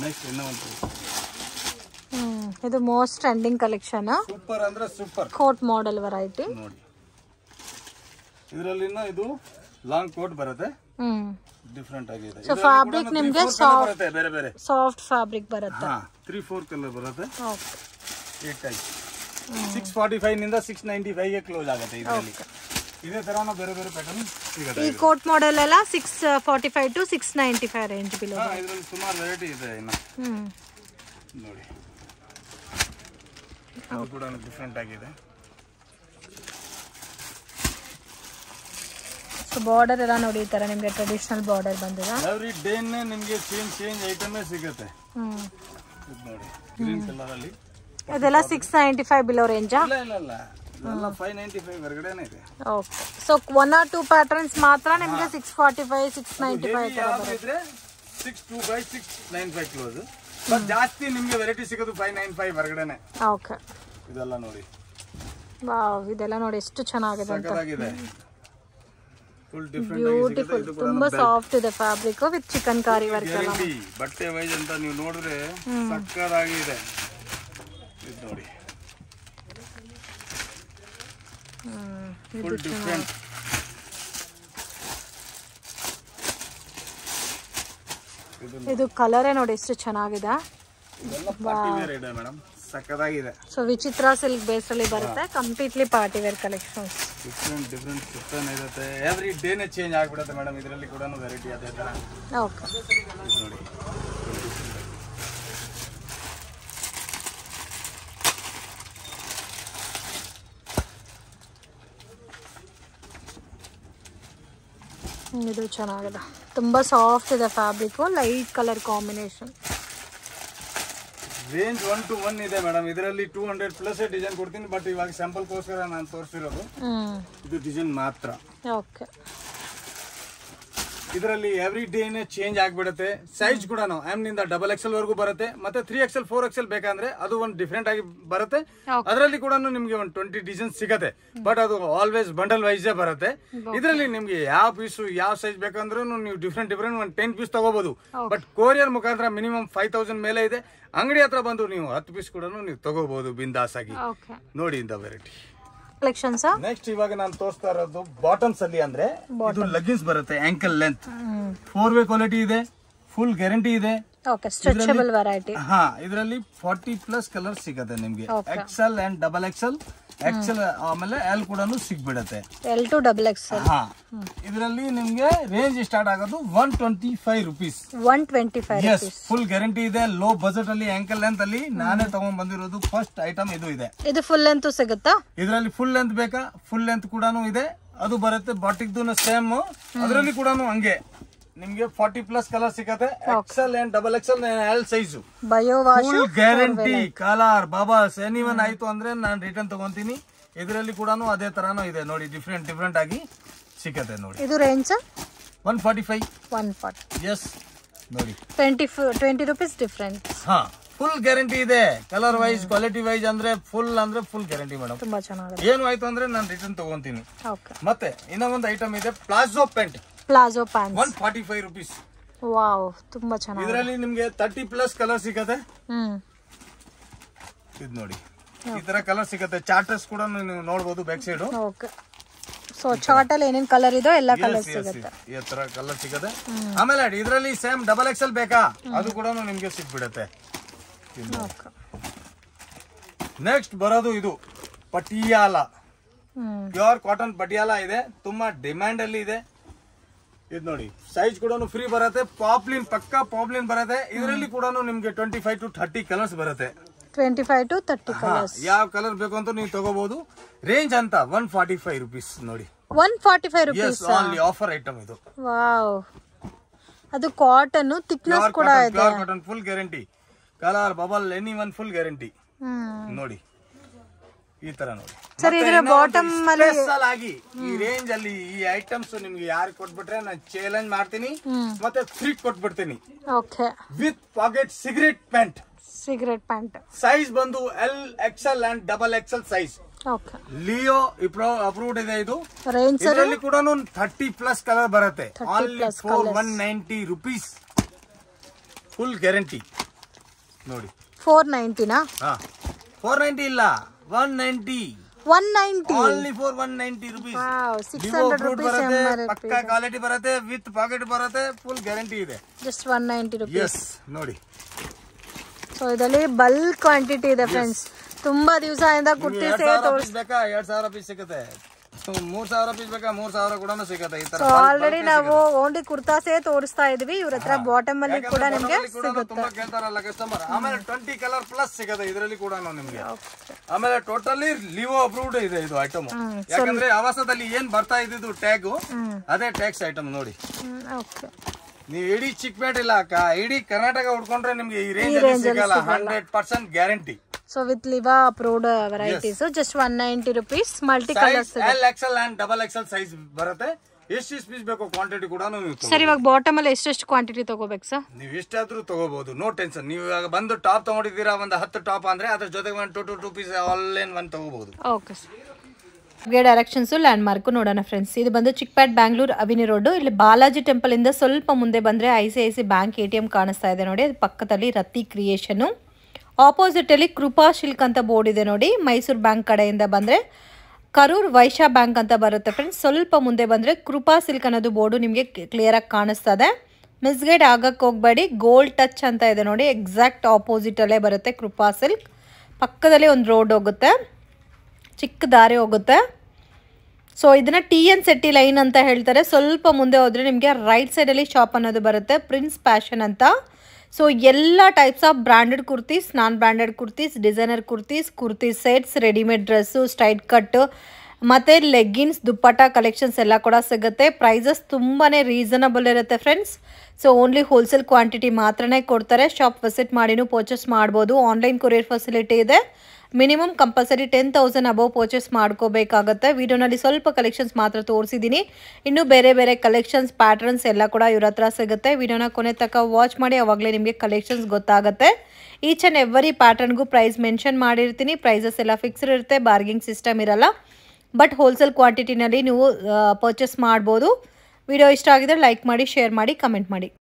ನೆಕ್ಸ್ಟ್ ಇನ್ನೊಂದು ಇದು ಮೋಸ್ಟ್ ಟ್ರೆಂಡಿಂಗ್ ಕಲೆಕ್ಷನ್. ಸೂಪರ್ ಅಂದ್ರೆ ಸೂಪರ್ ಕೋಟ್ ಮಾಡೆಲ್ ವೆರೈಟಿ ನೋಡಿ. ಇದರಲ್ಲಿ ಇದು ಲಾಂಗ್ ಕೋಟ್ ಬರುತ್ತೆ, ಡಿಫರೆಂಟ್ ಆಗಿದೆ. ಸೊ ಫ್ಯಾಬ್ರಿಕ್ ನಿಮಗೆ ಸಾಫ್ಟ್, ಬೇರೆ ಬೇರೆ ಸಾಫ್ಟ್ ಫ್ಯಾಬ್ರಿಕ್ ಬರುತ್ತೆ. 3-4 ಕಲರ್ ಬರುತ್ತೆ. ಓಕೆ, ಈ ಟೈಪ್ 645 ನಿಂದ 695 ಗೆ ಕ್ಲೋಸ್ ಆಗುತ್ತೆ. ಇದರಲ್ಲಿ ಇದೇ ತರನ ಬೇರೆ ಬೇರೆ ಪ್ಯಾಟರ್ನ್ ಸಿಗುತ್ತೆ. ಈ ಕೋಟ್ ಮಾಡೆಲ್ ಎಲ್ಲ 645 to 695 ರೇಂಜ್ ಬಿಲೋ. ಇದರಲ್ಲಿ ಸುಮಾರು ವೆರೈಟಿ ಇದೆ ಇನ್ನು. ನೋಡಿ ಇದು ಕೂಡ ಡಿಫರೆಂಟ್ ಆಗಿದೆ. ಸೊ ಬಾರ್ಡರ್ ಎಲ್ಲ ನೋಡಿ, ಈ ತರ ನಿಮಗೆ ಟ್ರೆಡಿಷನಲ್ ಬಾರ್ಡರ್ ಬಂದಿದೆ. ಎವ್ರಿ ಡೇ ನಿಮಗೆ ಚೇಂಜ್ ಐಟಮ್ ಸಿಗುತ್ತೆ. ಇದು ನೋಡಿ ಗ್ರೀನ್ ಕಲರ್ ಅಲ್ಲಿ. ಇದೆಲ್ಲ 695 ಬಿಲೋ ರೇಂಜ್? ಇಲ್ಲ ಇಲ್ಲ ಇಲ್ಲ, ಎಲ್ಲ 595 ಹೊರಗಡೆನೇ ಇದೆ. ಓಕೆ, ಸೊ 1 or 2 ಪ್ಯಾಟರ್ನ್ಸ್ ಮಾತ್ರ ನಿಮಗೆ 645 695 ತರ ಬರುತ್ತೆ. 625 695 ಕ್ಲೋಸ್, ಬಟ್ ಜಾಸ್ತಿ ನಿಮಗೆ ವೆರೈಟಿ ಸಿಗೋದು 595 ಹೊರಗಡೆನೆ. ಓಕೆ, ಇದೆಲ್ಲ ನೋಡಿ. ವಾವ್, ಇದೆಲ್ಲ ನೋಡಿ ಎಷ್ಟು ಚೆನ್ನಾಗಿದೆ ಅಂತ. ಸಕ್ಕತ್ತಾಗಿದೆ, ಫುಲ್ ಡಿಫರೆಂಟ್ ಆಗಿದೆ. ಇದು ತುಂಬಾ ಸಾಫ್ಟ್ ಇದೆ ಫ್ಯಾಬ್ರಿಕ್ ವಿತ್ ಚಿಕನ್ ಕಾರಿ ವರ್ಕ್ ಎಲ್ಲ. ಬಟ್ಟೆ ವೈಸ್ ಅಂತ ನೀವು ನೋಡಿದ್ರೆ ಸಕ್ಕತ್ತಾಗಿದೆ. ಇದು ನೋಡಿ ಫುಲ್ ಡಿಫರೆಂಟ್. ಇದು ಕಲರೇ ನೋಡಿ ಎಷ್ಟು ಚೆನ್ನಾಗಿದೆ. ಸಕ್ಕದಾಗಿದೆ. ಸೊ ವಿಚಿತ್ರ ಸಿಲ್ಕ್ ಬೇಸ್ ಅಲ್ಲಿ ಬರುತ್ತೆ, completely party wear collections. Different pattern ಇರುತ್ತೆ, ಎವ್ರಿ ಡೇನೇ ಚೇಂಜ್ ಆಗ್ಬಿಡುತ್ತೆ ಮೇಡಮ್. ಇದರಲ್ಲಿ ಕೂಡ ವೆರೈಟಿ ಅದೇ ತರ. ಓಕೆ ನೋಡಿ ಇದು ಚೆನ್ನಾಗಿದೆ, ತುಂಬಾ ಸಾಫ್ಟ್ ಇದೆ fabric, light colour combination. Range 1 to 1 ಇದೆ ಮೇಡಮ್. ಇದರಲ್ಲಿ 200 ಪ್ಲಸ್ ಡಿಸೈನ್ ಕೊಡ್ತೀನಿ, ಬಟ್ ಇವಾಗ ಸ್ಯಾಂಪಲ್ ಗೋಸ್ಕರ ನಾನು ತೋರಿಸಿರೋದು ಇದು ಡಿಸೈನ್ ಮಾತ್ರ. ಓಕೆ ಇದರಲ್ಲಿ ಎವ್ರಿ ಡೇನೇ ಚೇಂಜ್ ಆಗ್ಬಿಡುತ್ತೆ. ಸೈಜ್ ಕೂಡ ಎಮ್ ನಿಂದ XXL ವರೆಗೂ ಬರುತ್ತೆ, ಮತ್ತೆ 3XL 4XL ಬೇಕಂದ್ರೆ ಅದು ಒಂದು ಡಿಫ್ರೆಂಟ್ ಆಗಿ ಬರುತ್ತೆ. ಅದರಲ್ಲಿ ಕೂಡ ನಿಮ್ಗೆ ಒಂದು 20 ಡಿಸೈನ್ ಸಿಗತ್ತೆ, ಬಟ್ ಅದು ಆಲ್ವೇಸ್ ಬಂಡಲ್ ವೈಸ್ ಬರುತ್ತೆ. ಇದರಲ್ಲಿ ನಿಮ್ಗೆ ಯಾವ ಪೀಸು ಯಾವ ಸೈಜ್ ಬೇಕಂದ್ರೂ ನೀವು ಡಿಫ್ರೆಂಟ್ ಒಂದು 10 ಪೀಸ್ ತಗೋಬಹುದು. ಬಟ್ ಕೊರಿಯರ್ ಮುಖಾಂತರ ಮಿನಿಮಮ್ 5000 ಮೇಲೆ ಇದೆ. ಅಂಗಡಿ ಹತ್ರ ಬಂದು ನೀವು 10 ಪೀಸ್ ಕೂಡ ನೀವು ತಗೋಬಹುದು ಬಿಂದಾಸ್ ಆಗಿ. ನೋಡಿ ಇಂದ ವೆರೈಟಿ ಕಲೆಕ್ಷನ್ಸ್. ನೆಕ್ಸ್ಟ್ ಇವಾಗ ನಾನು ತೋರಿಸ್ತಾ ಇರೋದು ಬಾಟಮ್ಸ್ ಅಲ್ಲಿ, ಅಂದ್ರೆ ಇದು ಲಗ್ಗಿನ್ಸ್ ಬರುತ್ತೆ, ಆಂಕಲ್ ಲೆಂತ್, 4-way ಕ್ವಾಲಿಟಿ ಇದೆ, ಫುಲ್ ಗ್ಯಾರಂಟಿ ಇದೆ. Okay stretchable variety. ಹಾ, ಇದರಲ್ಲಿ 40 ಪ್ಲಸ್ ಕಲರ್ ಸಿಗುತ್ತೆ ನಿಮ್ಗೆ. XL and XXL, XL ಆಮೇಲೆ L ಕೂಡ ಸಿಗ್ಬಿಡುತ್ತೆ. L to XXL. ಹಾ, ಇದರಲ್ಲಿ ನಿಮ್ಗೆ ರೇಂಜ್ ಸ್ಟಾರ್ಟ್ ಆಗೋದು 125 rupees. 125 ಎಸ್, ಫುಲ್ ಗ್ಯಾರಂಟಿ ಇದೆ. ಲೋ ಬಜೆಟ್ ಅಲ್ಲಿ ಆಂಕಲ್ ಲೆಂತ್ ಅಲ್ಲಿ ನಾನೇ ತಗೊಂಡ್ ಬಂದಿರೋದು ಫಸ್ಟ್ ಐಟಮ್ ಇದು ಇದೆ. ಇದು ಫುಲ್ ಲೆಂತ್ ಸಿಗುತ್ತಾ? ಇದರಲ್ಲಿ ಫುಲ್ ಲೆಂತ್ ಬೇಕಾ? ಫುಲ್ ಲೆಂತ್ ಕೂಡ ಇದೆ, ಅದು ಬರುತ್ತೆ. ಬಾಟಿಕ್ದು ಸೇಮ್, ಅದರಲ್ಲಿ ಕೂಡ ಹಂಗೆ ನಿಮ್ಗೆ 40 ಪ್ಲಸ್ ಕಲರ್ ಸಿಗತ್ತೆ. XL and XXL L size, full guarantee. Colour Baba's anyone ಆಯ್ತು ಅಂದ್ರೆ ನಾನು ರಿಟರ್ನ್ ತಗೊಂತೀನಿ. ಇದರಲ್ಲಿ ಕೂಡ ಅದೇ ತರಾನು ಇದೆ ನೋಡಿ, ಡಿಫ್ರೆಂಟ್ ಆಗಿ ಸಿಗತ್ತೆ ನೋಡಿ. ಇದು ರೇಂಜ್ 145. 140. ಎಸ್ ನೋಡಿ, 20 rupees ಡಿಫರೆಂಟ್. ಹಾ, ಫುಲ್ ಗ್ಯಾರಂಟಿ ಇದೆ. ಕಲರ್ ವೈಸ್ ಕ್ವಾಲಿಟಿ ವೈಸ್ ಅಂದ್ರೆ ಫುಲ್ ಗ್ಯಾರಂಟಿ ಮೇಡಮ್. ತುಂಬಾ ಚೆನ್ನಾಗಿದೆ. ಏನು ಆಯ್ತು ಅಂದ್ರೆ ನಾನು ರಿಟರ್ನ್ ತಗೊಂತೀನಿ. ಓಕೆ, ಮತ್ತೆ ಇನ್ನೊಂದು ಐಟಮ್ ಇದೆ, palazzo pant. Palazzo pant 145 rupees. Wow, ತುಂಬಾ ಚೆನ್ನಾಗಿದೆ. ಇದರಲ್ಲಿ ನಿಮ್ಗೆ 30 ಪ್ಲಸ್ ಕಲರ್ ಸಿಗತ್ತೆ. ಇದು ನೋಡಿ, ಈ ತರ ಕಲರ್ ಸಿಗತ್ತೆ. ಚಾರ್ಟರ್ಸ್ ಕೂಡ ನೀವು ನೋಡಬಹುದು back side. Okay, so chart ಅಲ್ಲಿ ಏನೇನ್ ಕಲರ್ ಇದೋ ಎಲ್ಲ ಕಲರ್ ಸಿಗುತ್ತೆ. ಈ ತರ ಕಲರ್ ಸಿಗತ್ತೆ. ಆಮೇಲೆ ಇದರಲ್ಲಿ ಸೇಮ್ XXL ಬೇಕಾ? ಅದು ಕೂಡ ನಿಮ್ಗೆ ಸಿಗ್ಬಿಡತ್ತೆ. ನೆಕ್ಸ್ಟ್ ಬರೋದು ಇದು ಪಟಿಯಾಲ, ಪ್ಯೂರ್ ಕಾಟನ್ ಪಟಿಯಾಲ ಇದೆ, ತುಂಬಾ ಡಿಮ್ಯಾಂಡ್ ಅಲ್ಲಿ ಇದೆ. ಇದು ನೋಡಿ, ಸೈಜ್ ಕೂಡ ಫ್ರೀ ಬರುತ್ತೆ. ಪಾಪ್ಲಿನ್, ಪಕ್ಕಾ ಪಾಪ್ಲಿನ್ ಬರುತ್ತೆ. ಇದರಲ್ಲಿ ಕೂಡ ನಿಮ್ಗೆ 25 to 30 ಕಲರ್ಸ್ ಬರುತ್ತೆ. 25 to 30 ಕಲರ್ಸ್. ಯಾವ ಕಲರ್ ಬೇಕು ಅಂತ ನೀವು ತಗೋಬಹುದು. ರೇಂಜ್ ಅಂತ 145 rupees ನೋಡಿ. 145 rupees. ಓನ್ಲಿ ಆಫರ್ ಐಟಮ್ ಇದು. ವಾವ್, ಅದು ಕಾಟನ್, ಥಿಕ್ನೆಸ್ ಕೂಡ ಇದೆ. Pure cotton, full guarantee. Colour bubble anyone full guarantee ನೋಡಿ. ಈ ತರ ನೋಡಿ ಸರ್. ಇದರ ಬಾಟಮ್ ಆಗಿ ಈ ರೇಂಜ್ ಅಲ್ಲಿ ಈ ಐಟಮ್ಸ್ ನಿಮ್ಗೆ ಯಾರು ಕೊಟ್ಬಿಟ್ರೆ ನಾನು ಚಾಲೆಂಜ್ ಮಾಡ್ತೀನಿ, ಮತ್ತೆ ಫ್ರೀ ಕೊಟ್ಬಿಡ್ತೀನಿ. Okay, with pocket cigarette pant. Size ಬಂದು L, XL and XXL size. Okay, Leo approved ಇದೆ. ಇದು ಇದರಲ್ಲಿ ಕೂಡ 30 ಪ್ಲಸ್ ಕಲರ್ ಬರುತ್ತೆ. Only for 190 rupees. Full guarantee ನೋಡಿ. 490 ನಾ? ಹಾ, 490 ಇಲ್ಲ, 190. 190 only for 190 rupees. Wow, 600 rupees MRP. ಪಕ್ಕಾ ಕ್ವಾಲಿಟಿ ಬರುತ್ತೆ, ವಿತ್ ಪಾಕೆಟ್ ಬರುತ್ತೆ, ಫುಲ್ ಗ್ಯಾರಂಟಿ ಇದೆ. Just 190 rupees. ಎಸ್ ನೋಡಿ. ಸೊ ಇದರಲ್ಲಿ ಬಲ್ಕ್ ಕ್ವಾಂಟಿಟಿ ಇದೆ ಫ್ರೆಂಡ್ಸ್. ತುಂಬಾ ದಿವಸದಿಂದ ಕುರ್ತಿ ಸೇಲ್ ತೋರಿಸಬೇಕಾ? 2000 ಪೀಸ್ ಸಿಗುತ್ತೆ. 3000 ಪೀಸ್ ಬೇಕಾ? 3000 ಕೂಡ ಸಿಗುತ್ತೆ. ಈ ತರ ಆಲ್ರೆಡಿ ನಾವು ಓನ್ಲಿ ಕುರ್ತಾಸೇ ತೋರಿಸ್ತಾ ಇದೀವಿ. ಇವ್ರ ಹತ್ರ ಬಾಟಮ್ ಅಲ್ಲಿ ಕೂಡ ನಿಮ್ಗೆ ಸಿಗುತ್ತೆ. ತುಂಬಾ ಕೇಳ್ತಾರಲ್ಲ ಕಸ್ಟಮರ್. ಆಮೇಲೆ 20 ಕಲರ್ ಪ್ಲಸ್ ಸಿಗುತ್ತೆ ಇದರಲ್ಲಿ ಕೂಡ ನಿಮ್ಗೆ. ಆಮೇಲೆ ಟೋಟಲಿ ಲಿವೋ ಅಪ್ರೂವ್ಡ್ ಇದೆ ಇದು ಐಟಮ್. ಯಾಕಂದ್ರೆ ಆವಾಸದಲ್ಲಿ ಏನ್ ಬರ್ತಾ ಇದ್ದು ಟ್ಯಾಗ್, ಅದೇ ಟ್ಯಾಕ್ಸ್ ಐಟಮ್ ನೋಡಿ. ನೀವು ಇಡೀ ಚಿಕ್ಕಪೇಟ್ ಇಲ್ಲ ಅಕ್ಕ, ಇಡೀ ಕರ್ನಾಟಕ ಹುಡ್ಕೊಂಡ್ರೆ ನಿಮ್ಗೆ ಈ ರೇಂಜ್ ಸಿಗಲ್ಲ. 100% guarantee. So with ಲಿವಾ approved varieties, just 190 rupees. Multi colours L, XL and XXL size ಬರುತ್ತೆ. ಎಷ್ಟು ಪೀಸ್ ಬೇಕು ಕ್ವಾಂಟಿಟಿ ಕೂಡ ಸರ್. ಇವಾಗ ಬಾಟಮ್ ಅಲ್ಲಿ ಎಷ್ಟು ಕ್ವಾಂಟಿಟಿ ತಗೋಬೇಕು ಸರ್? ನೀವು ಎಷ್ಟಾದ್ರೂ ತಗೋಬಹುದು, ನೋ ಟೆನ್ಷನ್. ನೀವು ಇವಾಗ ಬಂದು ಟಾಪ್ ತಗೊಂಡಿದ್ದೀರಾ, ಒಂದು 10 ಟಾಪ್ ಅಂದ್ರೆ ಅದ್ರ ಜೊತೆಗೆ 1 2 ಪೀಸ್ ಆಲ್ ಇನ್ ಒನ್ ತಗೋಬಹುದು. Okay sir. Directions land mark ನೋಡೋಣ ಫ್ರೆಂಡ್ಸ್. ಇದು ಬಂದು ಚಿಕ್ಕಪೇಟ್, ಬ್ಯಾಂಗ್ಳೂರ್, ಅವಿನಿ ರೋಡ್. ಇಲ್ಲಿ ಬಾಲಾಜಿ ಟೆಂಪಲ್ ಇಂದ ಸ್ವಲ್ಪ ಮುಂದೆ ಬಂದ್ರೆ ICICI ಬ್ಯಾಂಕ್ ATM ಕಾಣಿಸ್ತಾ ಇದೆ ನೋಡಿ. ಅದು ಪಕ್ಕದಲ್ಲಿ ರತಿ ಕ್ರಿಯೇಷನ್, ಆಪೋಸಿಟ್ ಅಲ್ಲಿ ಕೃಪಾ ಸಿಲ್ಕ್ ಅಂತ ಬೋರ್ಡ್ ಇದೆ ನೋಡಿ. ಮೈಸೂರು ಬ್ಯಾಂಕ್ ಕಡೆಯಿಂದ ಬಂದ್ರೆ ಕರೂರ್ ವೈಶ್ಯ ಬ್ಯಾಂಕ್ ಅಂತ ಬರುತ್ತೆ ಫ್ರೆಂಡ್ಸ್. ಸ್ವಲ್ಪ ಮುಂದೆ ಬಂದ್ರೆ ಕೃಪಾ ಸಿಲ್ಕ್ ಅನ್ನೋದು ಬೋರ್ಡು ನಿಮಗೆ ಕ್ಲಿಯರ್ ಆಗಿ ಕಾಣಿಸ್ತದೆ. ಮಿಸ್ಗೈಡ್ ಆಗಕ್ಕೆ ಹೋಗಬೇಡಿ. ಗೋಲ್ಡ್ ಟಚ್ ಅಂತ ಇದೆ ನೋಡಿ, ಎಕ್ಸಾಕ್ಟ್ ಆಪೋಸಿಟಲ್ಲೇ ಬರುತ್ತೆ ಕೃಪಾ ಸಿಲ್ಕ್. ಪಕ್ಕದಲ್ಲಿ ಒಂದು ರೋಡ್ ಹೋಗುತ್ತೆ, ಚಿಕ್ಕ ದಾರಿ ಹೋಗುತ್ತೆ. ಸೊ ಇದನ್ನು TN ಸೆಟ್ಟಿ ಲೈನ್ ಅಂತ ಹೇಳ್ತಾರೆ. ಸ್ವಲ್ಪ ಮುಂದೆ ಹೋದರೆ ನಿಮಗೆ ರೈಟ್ ಸೈಡಲ್ಲಿ ಶಾಪ್ ಅನ್ನೋದು ಬರುತ್ತೆ, ಪ್ರಿನ್ಸ್ ಫ್ಯಾಷನ್ ಅಂತ. ಸೊ ಎಲ್ಲ types of branded kurtis, non branded kurtis, designer kurtis, kurti sets, readymade dress, straight ಕಟ್ಟು ಮತ್ತು ಲೆಗ್ಗಿನ್ಸ್, ದುಪ್ಪಟ್ಟ ಕಲೆಕ್ಷನ್ಸ್ ಎಲ್ಲ ಕೂಡ ಸಿಗುತ್ತೆ. ಪ್ರೈಸಸ್ ತುಂಬಾ ರೀಸನಬಲ್ ಇರುತ್ತೆ friends. So only wholesale quantity ಮಾತ್ರನೇ ಕೊಡ್ತಾರೆ. ಶಾಪ್ ವಿಸಿಟ್ ಮಾಡಿನೂ ಪರ್ಚೇಸ್ ಮಾಡ್ಬೋದು. ಆನ್ಲೈನ್ ಕೊರಿಯರ್ ಫೆಸಿಲಿಟಿ ಇದೆ. ಮಿನಿಮಮ್ ಕಂಪಲ್ಸರಿ 10,000 ಅಬೌವ್ ಪರ್ಚೇಸ್ ಮಾಡ್ಕೋಬೇಕಾಗತ್ತೆ. ವಿಡಿಯೋನಲ್ಲಿ ಸ್ವಲ್ಪ ಕಲೆಕ್ಷನ್ಸ್ ಮಾತ್ರ ತೋರಿಸಿದ್ದೀನಿ. ಇನ್ನೂ ಬೇರೆ ಬೇರೆ ಕಲೆಕ್ಷನ್ಸ್, ಪ್ಯಾಟರ್ನ್ಸ್ ಎಲ್ಲ ಕೂಡ ಇವ್ರ ಹತ್ರ ಸಿಗುತ್ತೆ. ವಿಡಿಯೋನ ಕೊನೆ ತನಕ ವಾಚ್ ಮಾಡಿ, ಆವಾಗಲೇ ನಿಮಗೆ ಕಲೆಕ್ಷನ್ಸ್ ಗೊತ್ತಾಗುತ್ತೆ. ಈಚ್ ಆ್ಯಂಡ್ ಎವ್ರಿ ಪ್ಯಾಟರ್ನ್ಗೂ ಪ್ರೈಸ್ ಮೆನ್ಷನ್ ಮಾಡಿರ್ತೀನಿ. ಪ್ರೈಸಸ್ ಎಲ್ಲ ಫಿಕ್ಸ್ಡ್ ಇರುತ್ತೆ, ಬಾರ್ಗಿಂಗ್ ಸಿಸ್ಟಮ್ ಇರಲ್ಲ. ಬಟ್ ಹೋಲ್ಸೇಲ್ ಕ್ವಾಂಟಿಟಿನಲ್ಲಿ ನೀವು ಪರ್ಚೇಸ್ ಮಾಡ್ಬೋದು. ವಿಡಿಯೋ ಇಷ್ಟ ಆಗಿದ್ರೆ ಲೈಕ್ ಮಾಡಿ, ಶೇರ್ ಮಾಡಿ, ಕಮೆಂಟ್ ಮಾಡಿ.